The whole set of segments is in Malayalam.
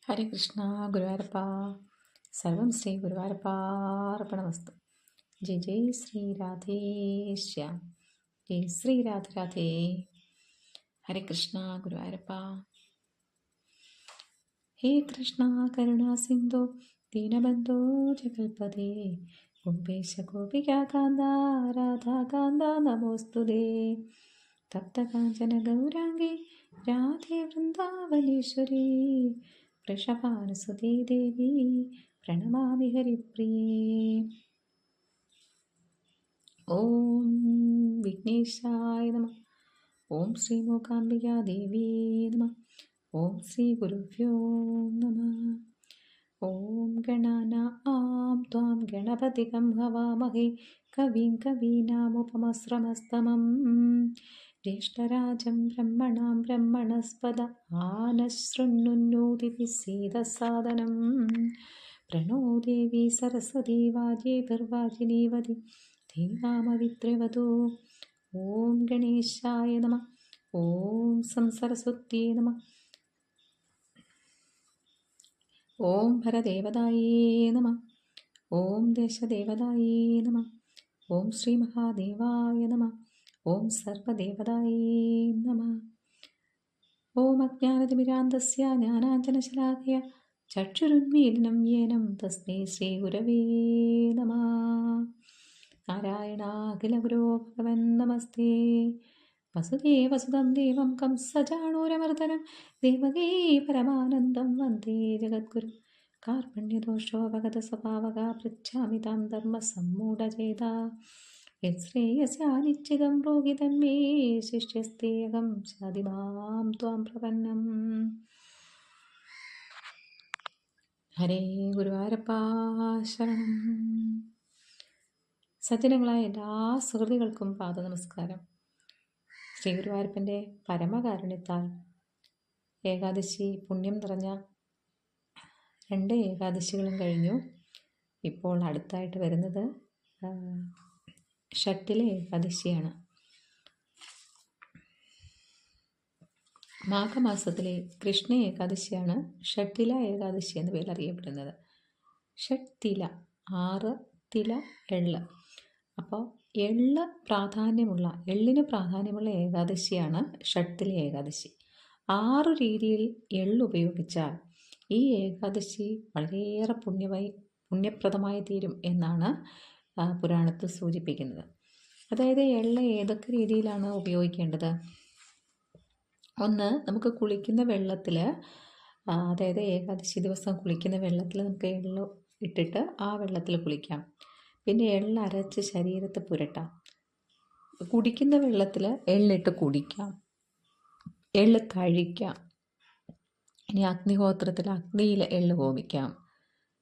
ഹരേ കൃഷ്ണ. ഗുരുവായൂരപ്പ. സർവം ശ്രീ ഗുരുവായൂരപ്പാർപ്പണമസ്തു. ജയ് ജയ് ശ്രീ രാധേശ്യാം. ജയ് ശ്രീ രാധേ. ഹരേ കൃഷ്ണ. ഗുരുവായൂരപ്പ. ഹേ കൃഷ്ണ കരുണാ സിന്ധു ദീനബന്ധോ ജഗൽപദേ ഗോപേശ ഗോപികാന്ത രാധാകാന്ത നമോസ്തുതേ. തപ്തകാഞ്ചന ഗൗരാംഗി രാധേ വൃന്ദാവനേശ്വരി വൃഷഭാനുസുതേ ദേവി പ്രണമാമി ഹരിപ്രിയേ. ഓം വിഘ്നേശായ നമഃ. ഓം ശ്രീ മൂകാംബികാ ദേവി നമഃ. ഓം ശ്രീ ഗുരുഭ്യോ നമഃ. ഓം ഗണാനാം ത്വാം ഗണപതികം ഹവാമഹേ കവിം കവീനാമുപമസ്രവസ്തമം ജ്യേഷ്ഠരാജം ബ്രഹ്മണാം ബ്രഹ്മണസ്പദ ആനശൃണ്വന്നോതിഭിസ്സീദസാദനം. പ്രണോ ദേവി സരസ്വതി വാജേഭിർവാജിനീവതി ധീമാമവിത്രവതോ. ഓം ഗണേശായ നമഃ. ഓം സംസരസ്വത്യേ നമഃ. ഓം ഭരദേവതായേ നമഃ. ഓം ദേശദേവതായേ നമഃ. ഓം ശ്രീ മഹാദേവായ നമഃ. ഓം സർവദേവതായേ നമഃ. ഓം അജ്ഞാനതിമിരാന്തസ്യ ജ്ഞാനാഞ്ജനശലാഖയ ചക്ഷുരുന്മീലനം യേനം തസ്മൈ ശ്രീ ഗുരവേ നമഃ. നാരായണാഖില ഗുരോ ഭഗവൻ നമസ്തേ. വസുദേവസുതം ദേവം കംസചാണൂരമർദ്ദനം ദേവകീ പരമാനന്ദം വന്ദേ ജഗദ്ഗുരു. കാർപണ്യദോഷോപഗത സ്വഭാവക പൃച്ഛാമി താം ധർമ്മസമ്മൂഢചേതാ. യശ്രേയസ്യാനിശ്ചിതം ബ്രൂഹി തന്മേ ശിഷ്യസ്തേഹം ശാദിമാം ത്വാം പ്രപന്നം. ഹരേ ഗുരുവായൂരപ്പാ ശരണം. സജ്ജനങ്ങളായ എല്ലാ സുഹൃത്തുക്കൾക്കും പാദനമസ്കാരം. ശ്രീ ഗുരുവായൂരപ്പൻ്റെ പരമകാരുണ്യത്താൽ ഏകാദശി പുണ്യം നിറഞ്ഞ 2 ഏകാദശികളും കഴിഞ്ഞു. ഇപ്പോൾ അടുത്തായിട്ട് വരുന്നത് ഷട്ടിലെ ഏകാദശിയാണ്. മാഘമാസത്തിലെ കൃഷ്ണ ഏകാദശിയാണ് ഷട്ടില ഏകാദശി എന്ന പേരിൽ അറിയപ്പെടുന്നത്. ഷട്ടില 6 തില എള്ള്. അപ്പോൾ എള്ളിന് പ്രാധാന്യമുള്ള ഏകാദശിയാണ് ഷട്ടില ഏകാദശി. 6 രീതിയിൽ എള്ള് ഉപയോഗിച്ചാൽ ഈ ഏകാദശി വളരെയേറെ പുണ്യപ്രദമായി തീരും എന്നാണ് പുരാണത്തിൽ സൂചിപ്പിക്കുന്നത്. അതായത് എള്ള് ഏതൊക്കെ രീതിയിലാണ് ഉപയോഗിക്കേണ്ടത്? ഒന്ന്, നമുക്ക് കുളിക്കുന്ന വെള്ളത്തിൽ, അതായത് ഏകാദശി ദിവസം കുളിക്കുന്ന വെള്ളത്തിൽ നമുക്ക് എള്ള് ഇട്ടിട്ട് ആ വെള്ളത്തിൽ കുളിക്കാം. പിന്നെ എള്ള് അരച്ച് ശരീരത്ത് പുരട്ടാം. കുടിക്കുന്ന വെള്ളത്തിൽ എള്ളിട്ട് കുടിക്കാം, എള്ള് കഴിക്കാം. ഇനി അഗ്നിയിൽ എള്ള് ഹോമിക്കാം.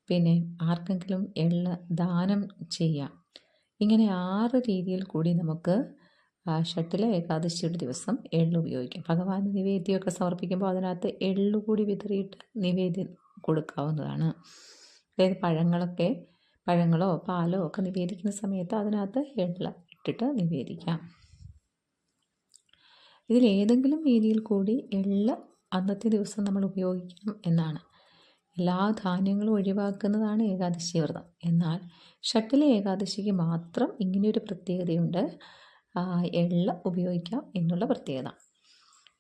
പിന്നെ ആർക്കെങ്കിലും എള്ള് ദാനം ചെയ്യാം. ഇങ്ങനെ 6 രീതിയിൽ കൂടി നമുക്ക് ഷട്ടില ഏകാദശിയുടെ ദിവസം എള്ള് ഉപയോഗിക്കാം. ഭഗവാന് നിവേദ്യമൊക്കെ സമർപ്പിക്കുമ്പോൾ അതിനകത്ത് എള്ളുകൂടി വിതറിയിട്ട് നിവേദ്യം കൊടുക്കാവുന്നതാണ്. അതായത് പഴങ്ങളോ പാലോ ഒക്കെ നിവേദിക്കുന്ന സമയത്ത് അതിനകത്ത് എള്ള് ഇട്ടിട്ട് നിവേദിക്കാം. ഇതിലേതെങ്കിലും രീതിയിൽ കൂടി എള്ള് അന്നത്തെ ദിവസം നമ്മൾ ഉപയോഗിക്കണം എന്നാണ്. എല്ലാ ധാന്യങ്ങളും ഒഴിവാക്കുന്നതാണ് ഏകാദശി വ്രതം. എന്നാൽ ഷട്ടില ഏകാദശിക്ക് മാത്രം ഇങ്ങനെയൊരു പ്രത്യേകതയുണ്ട്, എള്ള് ഉപയോഗിക്കാം എന്നുള്ള പ്രത്യേകത.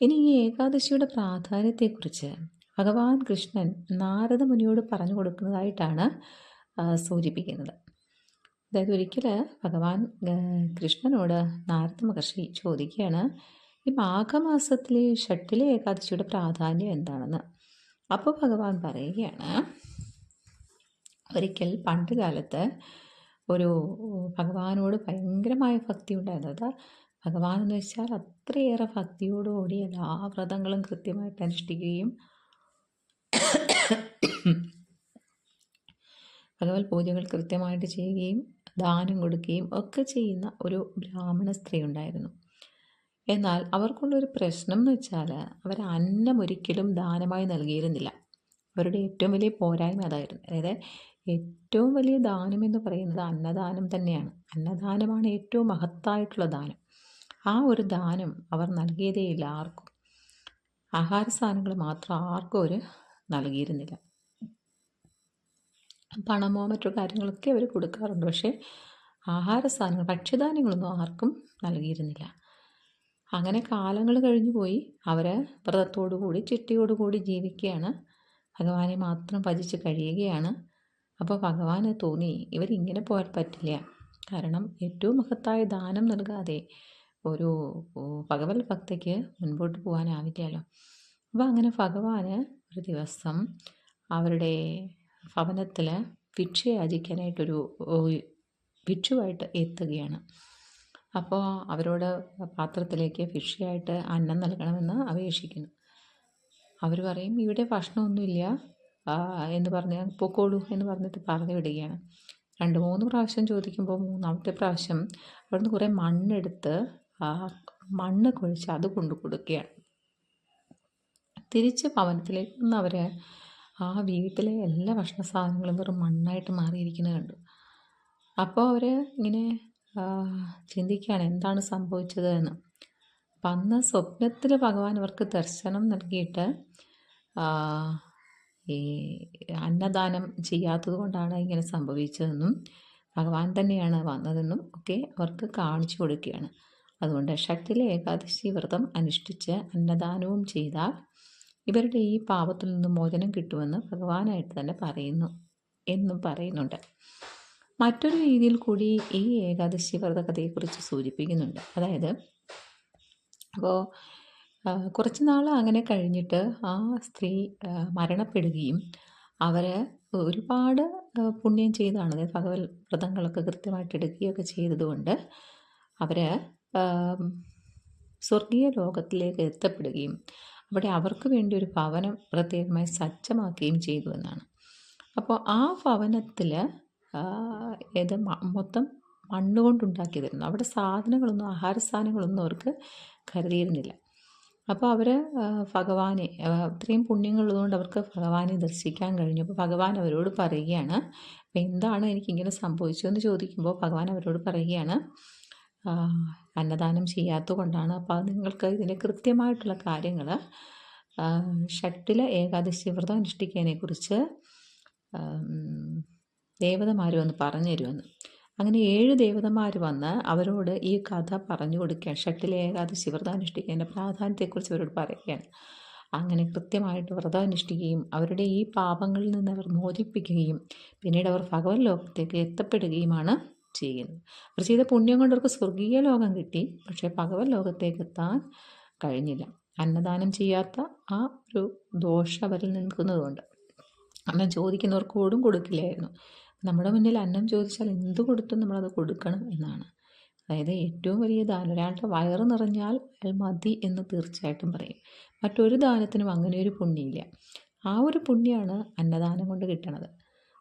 ഇനി ഈ ഏകാദശിയുടെ പ്രാധാന്യത്തെക്കുറിച്ച് ഭഗവാൻ കൃഷ്ണൻ നാരദ മുനിയോട് പറഞ്ഞു കൊടുക്കുന്നതായിട്ടാണ് സൂചിപ്പിക്കുന്നത്. അതായത് ഒരിക്കൽ ഭഗവാൻ കൃഷ്ണനോട് നാരദ മഹർഷി ചോദിക്കുകയാണ്, ഈ മാഘമാസത്തിലെ ഷട്ടില ഏകാദശിയുടെ പ്രാധാന്യം എന്താണെന്ന്. അപ്പോൾ ഭഗവാൻ പറയുകയാണ്, ഒരിക്കൽ പണ്ട് കാലത്ത് ഒരു ഭഗവാനോട് ഭയങ്കരമായ ഭക്തി ഉണ്ടായിരുന്നത്. ഭഗവാൻ എന്ന് വെച്ചാൽ അത്രയേറെ ഭക്തിയോടുകൂടി എല്ലാ വ്രതങ്ങളും കൃത്യമായിട്ട് അനുഷ്ഠിക്കുകയും ഭഗവത് പൂജകൾ കൃത്യമായിട്ട് ചെയ്യുകയും ദാനം കൊടുക്കുകയും ഒക്കെ ചെയ്യുന്ന ഒരു ബ്രാഹ്മണ സ്ത്രീ ഉണ്ടായിരുന്നു. എന്നാൽ അവർക്കുള്ളൊരു പ്രശ്നം എന്ന് വെച്ചാൽ അവർ അന്നം ഒരിക്കലും ദാനമായി നൽകിയിരുന്നില്ല. അവരുടെ ഏറ്റവും വലിയ പോരായ്മ അതായിരുന്നു. അതായത് ഏറ്റവും വലിയ ദാനം എന്ന് പറയുന്നത് അന്നദാനം തന്നെയാണ്. അന്നദാനമാണ് ഏറ്റവും മഹത്തായിട്ടുള്ള ദാനം. ആ ഒരു ദാനം അവർ നൽകിയതേയില്ല ആർക്കും. ആഹാര സാധനങ്ങൾ മാത്രം ആർക്കും അവർ നൽകിയിരുന്നില്ല. പണമോ മറ്റു കാര്യങ്ങളൊക്കെ അവർ കൊടുക്കാറുണ്ട്, പക്ഷേ ആഹാര സാധനങ്ങൾ, ഭക്ഷ്യധാന്യങ്ങളൊന്നും ആർക്കും നൽകിയിരുന്നില്ല. അങ്ങനെ കാലങ്ങൾ കഴിഞ്ഞു പോയി. അവർ വ്രതത്തോടുകൂടി ചിട്ടയോടുകൂടി ജീവിക്കുകയാണ്, ഭഗവാനെ മാത്രം ഭജിച്ച് കഴിയുകയാണ്. അപ്പോൾ ഭഗവാന് തോന്നി ഇവരിങ്ങനെ പോയാൽ പറ്റില്ല. കാരണം ഏറ്റവും മഹത്തായ ദാനം നൽകാതെ ഒരു ഭഗവത് ഭക്തയ്ക്ക് മുൻപോട്ട് പോകാനാവില്ലല്ലോ. അപ്പോൾ അങ്ങനെ ഭഗവാന് ഒരു ദിവസം അവരുടെ ഭവനത്തിൽ ഭിക്ഷ യാചിക്കാനായിട്ടൊരു ഭിക്ഷുവായിട്ട് എത്തുകയാണ്. അപ്പോൾ അവരോട് പാത്രത്തിലേക്ക് ഭിക്ഷയായിട്ട് അന്നം നൽകണമെന്ന് അപേക്ഷിക്കുന്നു. അവർ പറയും ഇവിടെ ഭക്ഷണമൊന്നുമില്ല എന്ന് പറഞ്ഞ് പൊക്കോളൂ എന്ന് പറഞ്ഞിട്ട് പറഞ്ഞു വിടുകയാണ്. 2-3 പ്രാവശ്യം ചോദിക്കുമ്പോൾ 3-ാമത്തെ പ്രാവശ്യം അവിടുന്ന് കുറേ മണ്ണെടുത്ത് മണ്ണ് കുഴച്ച് അത് കൊണ്ടു കൊടുക്കുകയാണ്. തിരിച്ച് ഭവനത്തിലേക്ക് വന്നവർ ആ വീട്ടിലെ എല്ലാ ഭക്ഷണ സാധനങ്ങളും വെറും മണ്ണായിട്ട് മാറിയിരിക്കുന്നത് കണ്ടു. അപ്പോൾ അവർ ഇങ്ങനെ ചിന്തിക്കുകയാണ് എന്താണ് സംഭവിച്ചത് എന്ന്. അപ്പം അന്ന് സ്വപ്നത്തിൽ ഭഗവാൻ അവർക്ക് ദർശനം നൽകിയിട്ട് ഈ അന്നദാനം ചെയ്യാത്തത് കൊണ്ടാണ് ഇങ്ങനെ സംഭവിച്ചതെന്നും ഭഗവാൻ തന്നെയാണ് വന്നതെന്നും ഒക്കെ അവർക്ക് കാണിച്ചു കൊടുക്കുകയാണ്. അതുകൊണ്ട് ഷട്ടിലെ ഏകാദശി വ്രതം അനുഷ്ഠിച്ച് അന്നദാനവും ചെയ്താൽ ഇവരുടെ ഈ പാപത്തിൽ നിന്ന് മോചനം കിട്ടുമെന്ന് ഭഗവാനായിട്ട് തന്നെ പറയുന്നു എന്നും പറയുന്നുണ്ട്. മറ്റൊരു രീതിയിൽ കൂടി ഈ ഏകാദശി വ്രത കഥയെക്കുറിച്ച് സൂചിപ്പിക്കുന്നുണ്ട്. അതായത് അപ്പോൾ കുറച്ച് നാൾ അങ്ങനെ കഴിഞ്ഞിട്ട് ആ സ്ത്രീ മരണപ്പെടുകയും അവർ ഒരുപാട് പുണ്യം ചെയ്താണ്, അതായത് ഭഗവത് വ്രതങ്ങളൊക്കെ കൃത്യമായിട്ട് എടുക്കുകയൊക്കെ ചെയ്തതുകൊണ്ട് അവർ സ്വർഗീയ ലോകത്തിലേക്ക് എത്തപ്പെടുകയും അവിടെ അവർക്ക് വേണ്ടി ഒരു ഭവനം പ്രത്യേകമായി സജ്ജമാക്കുകയും ചെയ്തു എന്നാണ്. അപ്പോൾ ആ ഭവനത്തിൽ ഇത് മൊത്തം മണ്ണുകൊണ്ടുണ്ടാക്കിയതായിരുന്നു. അവിടെ സാധനങ്ങളൊന്നും, ആഹാര സാധനങ്ങളൊന്നും അവർക്ക് കരുതിയിരുന്നില്ല. അപ്പോൾ അവർ ഭഗവാനെ, ഇത്രയും പുണ്യങ്ങളുള്ളതുകൊണ്ട് അവർക്ക് ഭഗവാനെ ദർശിക്കാൻ കഴിഞ്ഞു. അപ്പോൾ ഭഗവാൻ അവരോട് പറയുകയാണ്, അപ്പോൾ എന്താണ് എനിക്കിങ്ങനെ സംഭവിച്ചതെന്ന് ചോദിക്കുമ്പോൾ ഭഗവാൻ അവരോട് പറയുകയാണ്, അന്നദാനം ചെയ്യാത്തത് കൊണ്ടാണ്. അപ്പോൾ അത് നിങ്ങൾക്ക് ഇതിൻ്റെ കൃത്യമായിട്ടുള്ള കാര്യങ്ങൾ ഷട്ടില ഏകാദശി വ്രതം അനുഷ്ഠിക്കാനെക്കുറിച്ച് ദേവതമാർ വന്ന് പറഞ്ഞു തരുമെന്ന്. അങ്ങനെ 7 ദേവതമാർ വന്ന് അവരോട് ഈ കഥ പറഞ്ഞു കൊടുക്കുകയാണ്. ഷട്ടില ഏകാദശി വ്രതം അനുഷ്ഠിക്കുന്നതിൻ്റെ പ്രാധാന്യത്തെക്കുറിച്ച് അവരോട് പറയുകയാണ്. അങ്ങനെ കൃത്യമായിട്ട് വ്രതം അനുഷ്ഠിക്കുകയും അവരുടെ ഈ പാപങ്ങളിൽ നിന്ന് അവർ മോചിപ്പിക്കുകയും പിന്നീട് അവർ ഭഗവത് ലോകത്തേക്ക് എത്തപ്പെടുകയുമാണ് ചെയ്യുന്നത്. അവർ ചെയ്ത പുണ്യം കൊണ്ട് അവർക്ക് സ്വർഗീയ ലോകം കിട്ടി, പക്ഷേ ഭഗവത് ലോകത്തേക്ക് എത്താൻ കഴിഞ്ഞില്ല. അന്നദാനം ചെയ്യാത്ത ആ ഒരു ദോഷം അവരിൽ നിൽക്കുന്നതുകൊണ്ട്. അന്നം ചോദിക്കുന്നവർക്ക് ഓടും കൊടുക്കില്ലായിരുന്നു. നമ്മുടെ മുന്നിൽ അന്നം ചോദിച്ചാൽ എന്ത് കൊടുത്തും നമ്മളത് കൊടുക്കണം എന്നാണ്. അതായത് ഏറ്റവും വലിയ ദാനം, ഒരാളുടെ വയറ് നിറഞ്ഞാൽ അയാൾ മതി എന്ന് തീർച്ചയായിട്ടും പറയും. മറ്റൊരു ദാനത്തിനും അങ്ങനെ ഒരു പുണ്യമില്ല. ആ ഒരു പുണ്യമാണ് അന്നദാനം കൊണ്ട് കിട്ടണത്.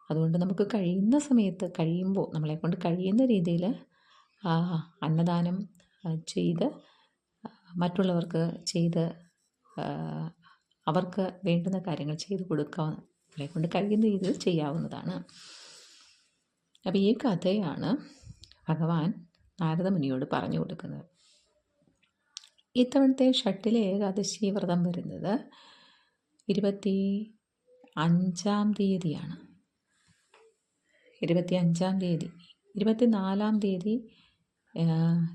അതുകൊണ്ട് നമുക്ക് കഴിയുന്ന സമയത്ത്, കഴിയുമ്പോൾ നമ്മളെക്കൊണ്ട് കഴിയുന്ന രീതിയിൽ അന്നദാനം ചെയ്ത് മറ്റുള്ളവർക്ക് ചെയ്ത് അവർക്ക് വേണ്ടുന്ന കാര്യങ്ങൾ ചെയ്ത് കൊടുക്കാവുന്ന, നമ്മളെക്കൊണ്ട് കഴിയുന്ന രീതിയിൽ ചെയ്യാവുന്നതാണ്. അപ്പോൾ ഈ കഥയാണ് ഭഗവാൻ നാരദമുനിയോട് പറഞ്ഞു കൊടുക്കുന്നത്. ഇത്തവണത്തെ ഷട്ടില ഏകാദശി വ്രതം വരുന്നത് 25-ാം തീയതിയാണ്. 25-ാം തീയതി, 24-ാം തീയതി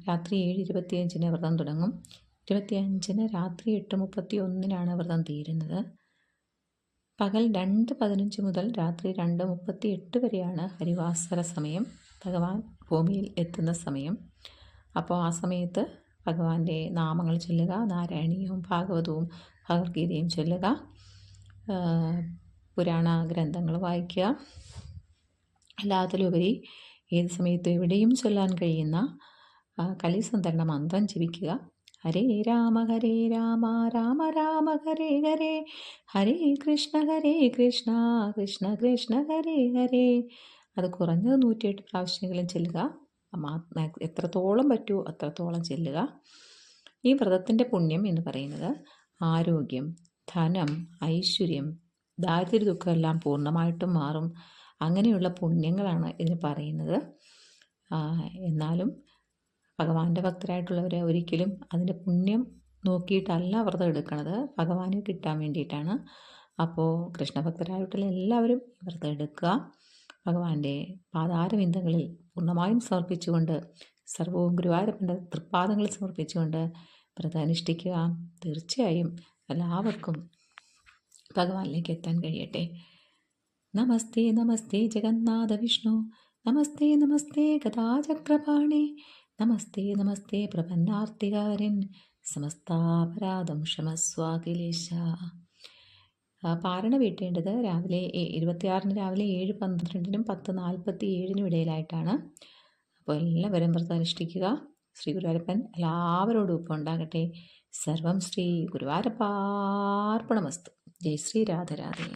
രാത്രി 7:25 വ്രതം തുടങ്ങും. 25 രാത്രി 8:31 വ്രതം തീരുന്നത്. പകൽ 2:15 മുതൽ രാത്രി 2:38 വരെയാണ് ഹരിവാസര സമയം, ഭഗവാൻ ഭൂമിയിൽ എത്തുന്ന സമയം. അപ്പോൾ ആ സമയത്ത് ഭഗവാന്റെ നാമങ്ങൾ ചൊല്ലുക, നാരായണീയവും ഭാഗവതവും ഭഗവത്ഗീതയും ചൊല്ലുക, പുരാണ ഗ്രന്ഥങ്ങൾ വായിക്കുക. എല്ലാത്തിലുപരി ഏത് സമയത്തും എവിടെയും ചൊല്ലാൻ കഴിയുന്ന കലിസന്ധരണ മന്ത്രം ജപിക്കുക. ഹരേ രാമ രാമ രാമ ഹരേ ഹരേ, ഹരേ കൃഷ്ണ കൃഷ്ണ കൃഷ്ണ ഹരേ ഹരേ. അത് കുറഞ്ഞത് 108 പ്രാവശ്യമെങ്കിലും ചെല്ലുക. എത്രത്തോളം പറ്റുമോ അത്രത്തോളം ചെല്ലുക. ഈ വ്രതത്തിൻ്റെ പുണ്യം എന്ന് പറയുന്നത് ആരോഗ്യം, ധനം, ഐശ്വര്യം, ദാരിദ്ര്യ ദുഃഖം എല്ലാം പൂർണ്ണമായിട്ടും മാറും. അങ്ങനെയുള്ള പുണ്യങ്ങളാണ് ഇതിന് പറയുന്നത്. എന്നാലും ഭഗവാന്റെ ഭക്തരായിട്ടുള്ളവർ ഒരിക്കലും അതിൻ്റെ പുണ്യം നോക്കിയിട്ടല്ല വ്രതം എടുക്കുന്നത്, ഭഗവാനെ കിട്ടാൻ വേണ്ടിയിട്ടാണ്. അപ്പോൾ കൃഷ്ണഭക്തരായിട്ടുള്ള എല്ലാവരും വ്രതം എടുക്കുക. ഭഗവാന്റെ പാതാരവിന്ദങ്ങളിൽ പൂർണ്ണമായും സമർപ്പിച്ചുകൊണ്ട്, സർവവും ഗുരുവായൂരപ്പൻ്റെ തൃപ്പാദങ്ങളിൽ സമർപ്പിച്ചുകൊണ്ട് വ്രതം അനുഷ്ഠിക്കുക. തീർച്ചയായും എല്ലാവർക്കും ഭഗവാനിലേക്ക് എത്താൻ കഴിയട്ടെ. നമസ്തേ നമസ്തേ ജഗന്നാഥ വിഷ്ണു, നമസ്തേ നമസ്തേ ഗദാചക്രപാണി, നമസ്തേ നമസ്തേ പ്രപന്നാർത്തികാരൻ, സമസ്താപരാധം ക്ഷമസ്വാഖിലേശ. പാരണ വീട്ടേണ്ടത് രാവിലെ 26-ന് രാവിലെ 7:12-നും 10:47-നും ഇടയിലായിട്ടാണ്. അപ്പോൾ എല്ലാവരും വ്രതം അനുഷ്ഠിക്കുക. ശ്രീ ഗുരുവായൂരപ്പൻ എല്ലാവരോടും ഒപ്പം ഉണ്ടാകട്ടെ. സർവം ശ്രീ ഗുരുവായൂരപ്പാർപ്പണമസ്തു. ജയ് ശ്രീ രാധരാധേ.